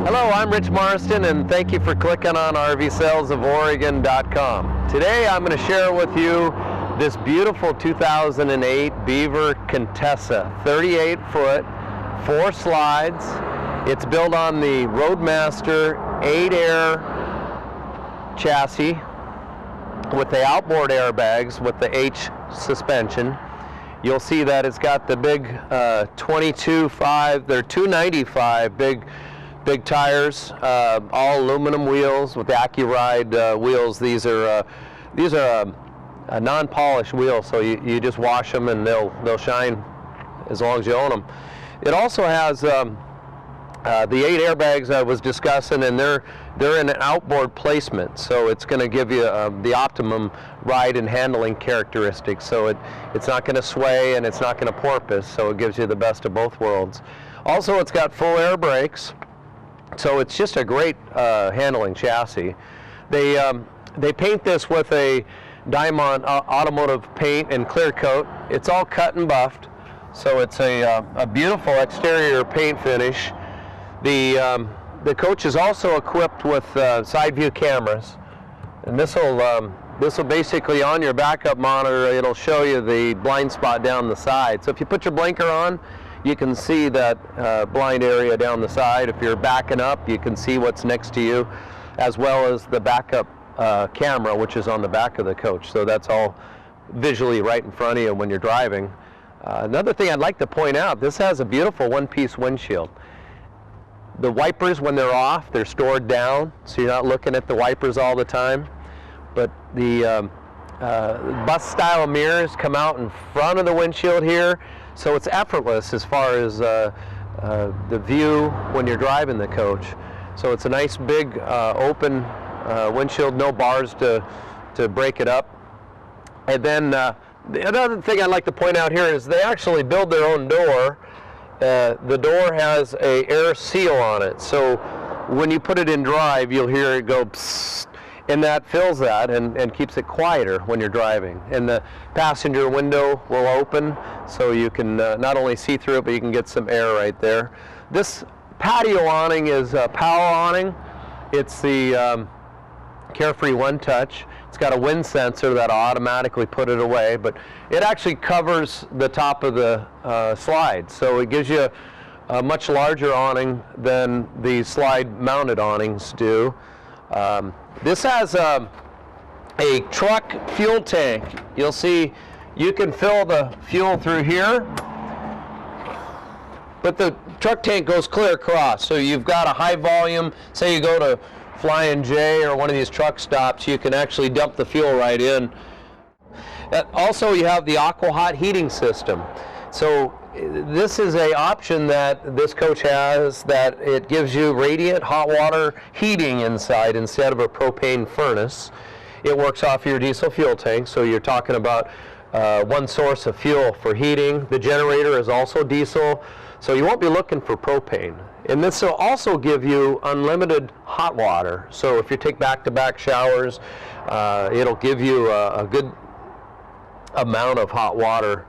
Hello, I'm Rich Marston, and thank you for clicking on RVSalesOfOregon.com. Today I'm going to share with you this beautiful 2008 Beaver Contessa, 38-foot, 4 slides. It's built on the Roadmaster 8-air chassis with the outboard airbags with the H suspension. You'll see that it's got the big 22.5, they're 295 big tires, all aluminum wheels with the AccuRide wheels. These are a non-polished wheel, so you just wash them and they'll shine as long as you own them. It also has the 8 airbags I was discussing, and they're in an outboard placement, so it's going to give you the optimum ride and handling characteristics. So it's not going to sway and it's not going to porpoise, so it gives you the best of both worlds. Also, it's got full air brakes, so it's just a great handling chassis. They paint this with a Diamond automotive paint and clear coat. It's all cut and buffed, so it's a beautiful exterior paint finish. The coach is also equipped with side view cameras, and this will basically, on your backup monitor, it'll show you the blind spot down the side. So if you put your blinker on, you can see that blind area down the side. If you're backing up, you can see what's next to you, as well as the backup camera, which is on the back of the coach. So that's all visually right in front of you when you're driving. Another thing I'd like to point out, this has a beautiful one-piece windshield. The wipers, when they're off, they're stored down, so you're not looking at the wipers all the time. But the bus-style mirrors come out in front of the windshield here, so it's effortless as far as the view when you're driving the coach. So it's a nice big open windshield, no bars to break it up. And then the other thing I'd like to point out here is they actually build their own door. The door has an air seal on it, so when you put it in drive, you'll hear it go psst, and that fills that and keeps it quieter when you're driving. And the passenger window will open, so you can not only see through it, but you can get some air right there. This patio awning is a power awning. It's the Carefree One Touch. It's got a wind sensor that'll automatically put it away, but it actually covers the top of the slide, so it gives you a much larger awning than the slide mounted awnings do. This has a truck fuel tank. You'll see you can fill the fuel through here, but the truck tank goes clear across, so you've got a high volume. Say you go to Flying J or one of these truck stops, you can actually dump the fuel right in. Also, you have the Aqua Hot heating system. So this is an option that this coach has, that it gives you radiant hot water heating inside instead of a propane furnace. It works off your diesel fuel tank, so you're talking about one source of fuel for heating. The generator is also diesel, so you won't be looking for propane. And this will also give you unlimited hot water. So if you take back-to-back showers, it'll give you a good amount of hot water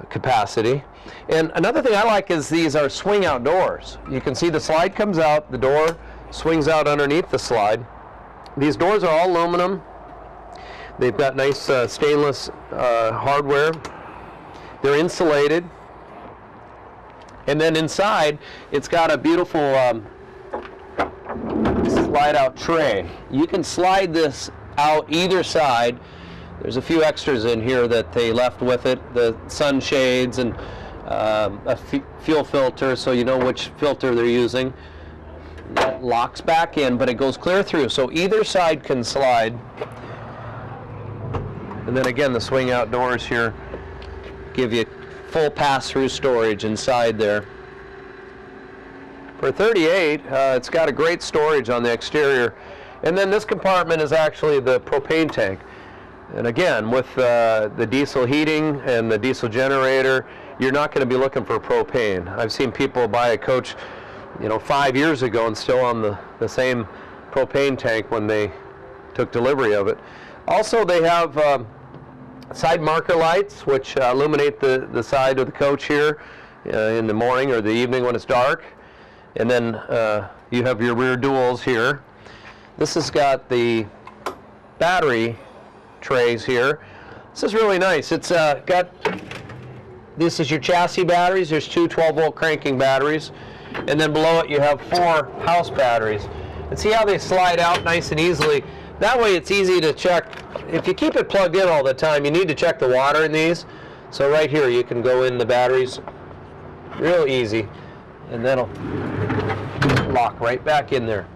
capacity. And another thing I like is these are swing out doors. You can see the slide comes out, the door swings out underneath the slide. These doors are all aluminum. They've got nice stainless hardware. They're insulated. And then inside, it's got a beautiful slide-out tray. You can slide this out either side. There's a few extras in here that they left with it, the sunshades and a fuel filter, so you know which filter they're using. That locks back in, but it goes clear through, so either side can slide. And then again, the swing-out doors here give you full pass-through storage inside there. For 38, it's got a great storage on the exterior. And then this compartment is actually the propane tank. And again, with the diesel heating and the diesel generator, you're not going to be looking for propane. I've seen people buy a coach, 5 years ago and still on the same propane tank when they took delivery of it. Also, they have side marker lights, which illuminate the side of the coach here in the morning or the evening when it's dark. And then you have your rear duals here. This has got the battery trays here. This is really nice. It's this is your chassis batteries. There's two 12-volt cranking batteries. And then below it you have 4 house batteries. And see how they slide out nice and easily? That way it's easy to check. If you keep it plugged in all the time, you need to check the water in these. So right here you can go in the batteries real easy, and that'll lock right back in there.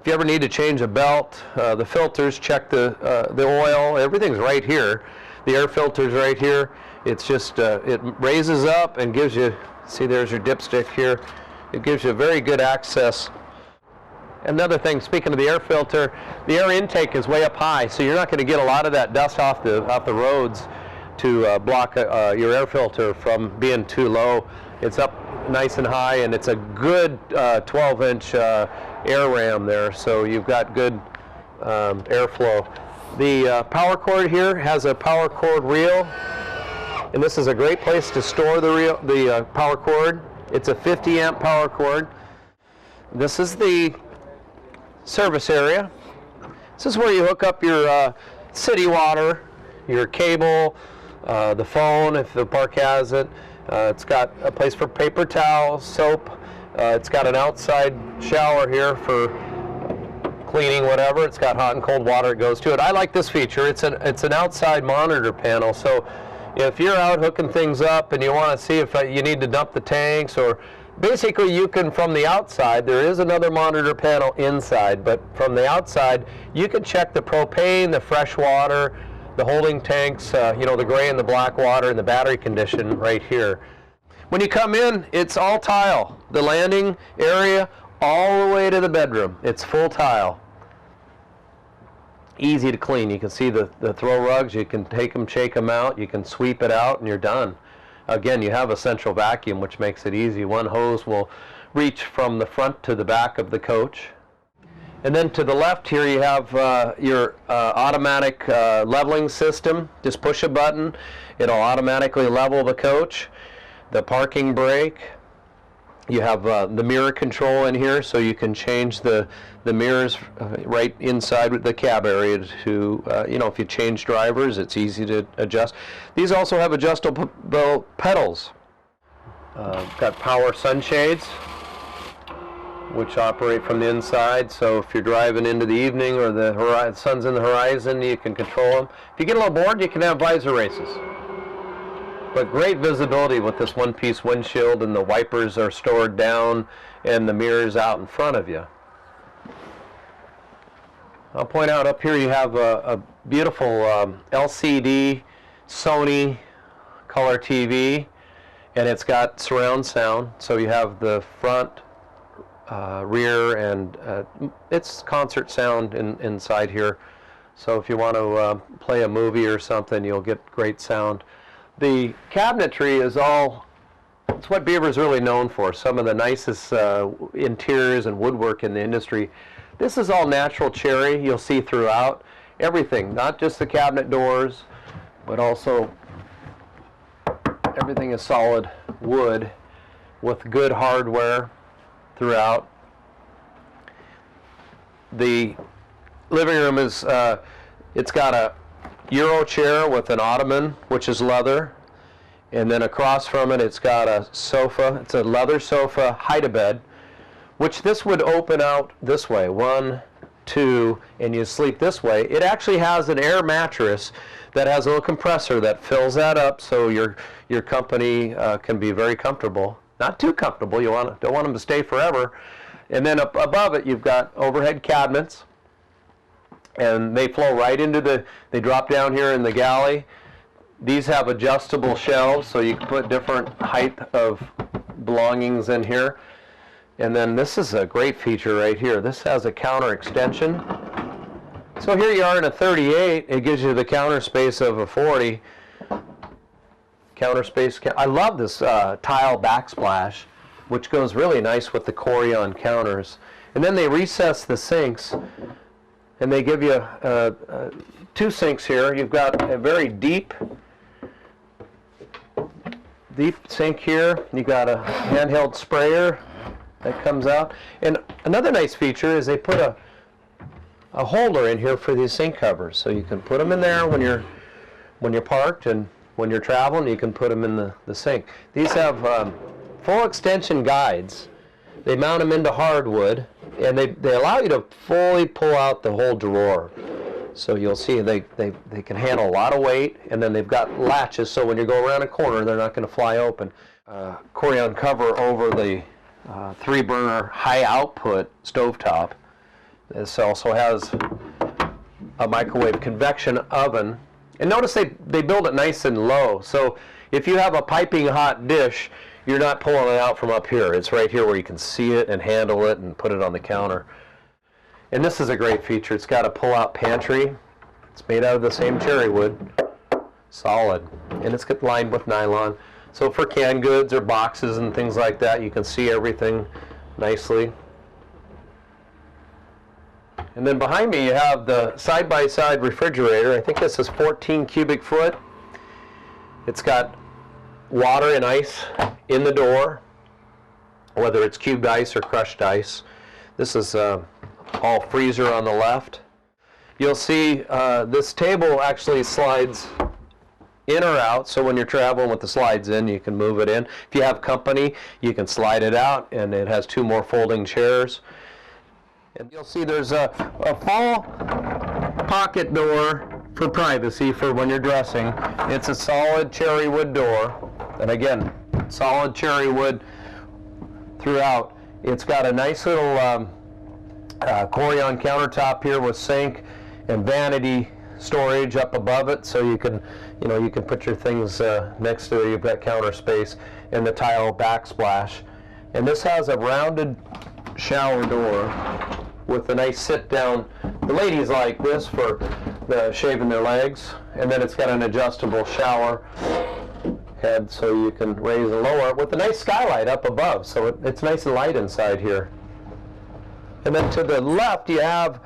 If you ever need to change a belt, the filters, check the oil, everything's right here. The air filter's right here. It's just, it raises up and gives you, see there's your dipstick here. It gives you very good access. Another thing, speaking of the air filter, the air intake is way up high, so you're not going to get a lot of that dust off the roads to block your air filter from being too low. It's up nice and high, and it's a good 12-inch air ram there, so you've got good airflow. The power cord here has a power cord reel, and this is a great place to store the power cord. It's a 50-amp power cord. This is the service area. This is where you hook up your city water, your cable, the phone if the park has it. It's got a place for paper towels, soap. It's got an outside shower here for cleaning whatever. It's got hot and cold water that goes to it. I like this feature. It's an outside monitor panel. So if you're out hooking things up and you want to see if you need to dump the tanks, or basically you can, from the outside, there is another monitor panel inside, but from the outside you can check the propane, the fresh water, the holding tanks, you know, the gray and the black water, and the battery condition right here. When you come in, it's all tile. The landing area all the way to the bedroom. It's full tile. Easy to clean. You can see the throw rugs. You can take them, shake them out. You can sweep it out, and you're done. Again, you have a central vacuum, which makes it easy. One hose will reach from the front to the back of the coach. And then to the left here you have your automatic leveling system. Just push a button, it'll automatically level the coach. The parking brake. You have the mirror control in here, so you can change the mirrors right inside the cab area to, you know, if you change drivers, it's easy to adjust. These also have adjustable pedals. Got power sunshades, which operate from the inside, so if you're driving into the evening or the sun's in the horizon, you can control them. If you get a little bored, you can have visor races. But great visibility with this one-piece windshield, and the wipers are stored down and the mirrors out in front of you. I'll point out up here you have a beautiful LCD Sony color TV, and it's got surround sound, so you have the front, rear, and it's concert sound inside here. So if you want to play a movie or something, you'll get great sound. The cabinetry is it's what Beaver's really known for. Some of the nicest interiors and woodwork in the industry. This is all natural cherry. You'll see throughout everything, not just the cabinet doors, but also everything is solid wood with good hardware throughout. The living room is, it's got a Euro chair with an ottoman, which is leather, and then across from it it's got a sofa. It's a leather sofa, hide-a-bed, which this would open out this way, 1, 2, and you sleep this way. It actually has an air mattress that has a little compressor that fills that up, so your company can be very comfortable. Not too comfortable. You don't want them to stay forever. And then up above it, you've got overhead cabinets, and they flow right into they drop down here in the galley. These have adjustable shelves, so you can put different height of belongings in here. And then this is a great feature right here. This has a counter extension. So here you are in a 38. It gives you the counter space of a 40. Counter space. I love this tile backsplash, which goes really nice with the Corian counters. And then they recess the sinks, and they give you 2 sinks here. You've got a very deep sink here. You've got a handheld sprayer that comes out. And another nice feature is they put a holder in here for these sink covers, so you can put them in there when you're parked, and when you're traveling you can put them in the sink. These have full extension guides. They mount them into hardwood, and they allow you to fully pull out the whole drawer. So you'll see they can handle a lot of weight, and then they've got latches, so when you go around a corner they're not going to fly open. Corian cover over the 3-burner high output stovetop. This also has a microwave convection oven. And notice they build it nice and low, so if you have a piping hot dish, you're not pulling it out from up here. It's right here where you can see it and handle it and put it on the counter. And this is a great feature. It's got a pull-out pantry. It's made out of the same cherry wood, solid, and it's lined with nylon. So for canned goods or boxes and things like that, you can see everything nicely. And then behind me you have the side-by-side refrigerator. I think this is 14 cubic foot. It's got water and ice in the door, whether it's cubed ice or crushed ice. This is all freezer on the left. You'll see this table actually slides in or out, so when you're traveling with the slides in, you can move it in. If you have company, you can slide it out, and it has 2 more folding chairs. And you'll see there's a full pocket door for privacy for when you're dressing. It's a solid cherry wood door, and again, solid cherry wood throughout. It's got a nice little Corian countertop here with sink and vanity storage up above it, so you can put your things next to it. You've got counter space, and the tile backsplash. And this has a rounded shower door with a nice sit down. The ladies like this for shaving their legs, and then it's got an adjustable shower head so you can raise and lower it with a nice skylight up above, so it's nice and light inside here. And then to the left you have,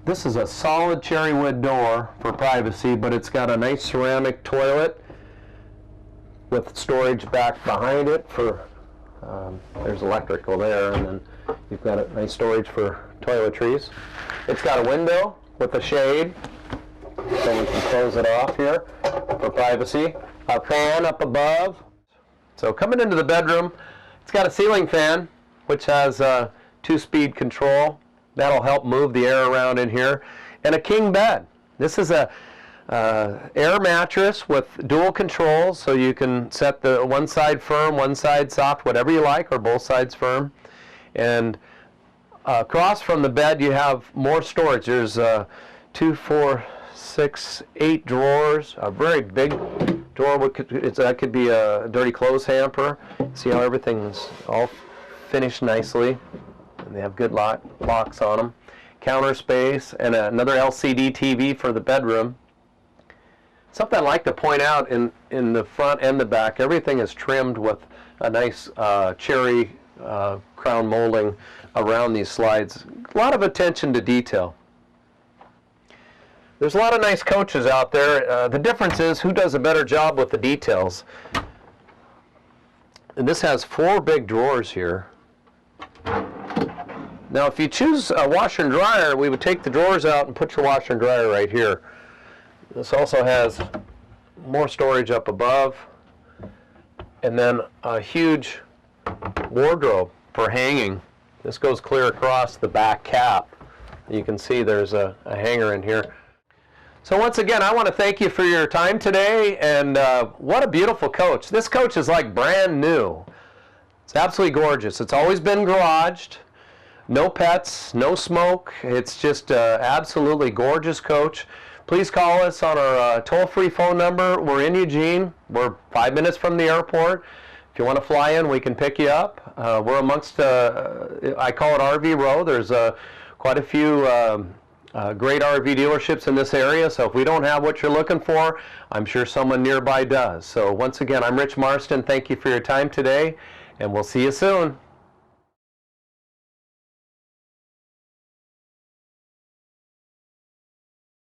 this is a solid cherry wood door for privacy, but it's got a nice ceramic toilet with storage back behind it for, there's electrical there, and then you've got a nice storage for toiletries. It's got a window with a shade, so we can close it off here for privacy. A fan up above. So coming into the bedroom, it's got a ceiling fan, which has 2-speed control. That'll help move the air around in here. And a king bed. This is a air mattress with dual controls, so you can set the one side firm, one side soft, whatever you like, or both sides firm. And across from the bed you have more storage. There's 2, 4, 6, 8 drawers. A very big drawer. That could be a dirty clothes hamper. See how everything's all finished nicely. And they have good locks on them. Counter space, and another LCD TV for the bedroom. Something I'd like to point out in the front and the back, everything is trimmed with a nice cherry crown molding around these slides. A lot of attention to detail. There's a lot of nice coaches out there. The difference is who does a better job with the details. And this has 4 big drawers here. Now if you choose a washer and dryer, we would take the drawers out and put your washer and dryer right here. This also has more storage up above, and then a huge wardrobe for hanging. This goes clear across the back cap. You can see there's a hanger in here. So once again, I want to thank you for your time today, and what a beautiful coach. This coach is like brand new. It's absolutely gorgeous. It's always been garaged. No pets, no smoke. It's just absolutely gorgeous coach. Please call us on our toll-free phone number. We're in Eugene. We're 5 minutes from the airport. If you want to fly in, we can pick you up. We're amongst, I call it RV Row. There's quite a few great RV dealerships in this area, so if we don't have what you're looking for, I'm sure someone nearby does. So once again, I'm Rich Marston. Thank you for your time today, and we'll see you soon.